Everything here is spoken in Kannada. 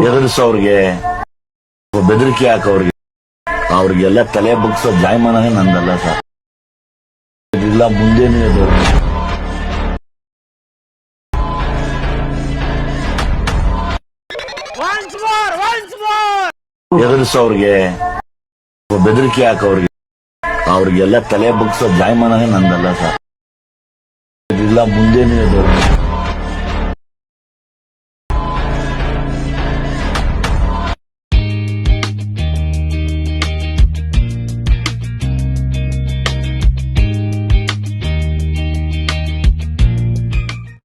ಎದುರಿಸೋರ್ಗೆ ಬೆದರಿಕೆ ಹಾಕೋರ್ಗೆ ಅವ್ರಿಗೆಲ್ಲ ತಲೆ ಬಗ್ಸೋ ಜಾಯಮಾನನೇ ನಂದಲ್ಲ ಸರ್. ಇಲ್ಲ ಮುಂದೇನು ಅದು ಎದುರಿಸೋರ್ಗೆ ಬೆದರಿಕೆ ಹಾಕೋರ್ಗೆ ಅವ್ರಿಗೆಲ್ಲ ತಲೆ ಬಗ್ಸೋ ಜಾಯಮಾನನೇ ನಂದಲ್ಲ ಸರ್. ಇಲ್ಲ ಮುಂದೇನು ಅದು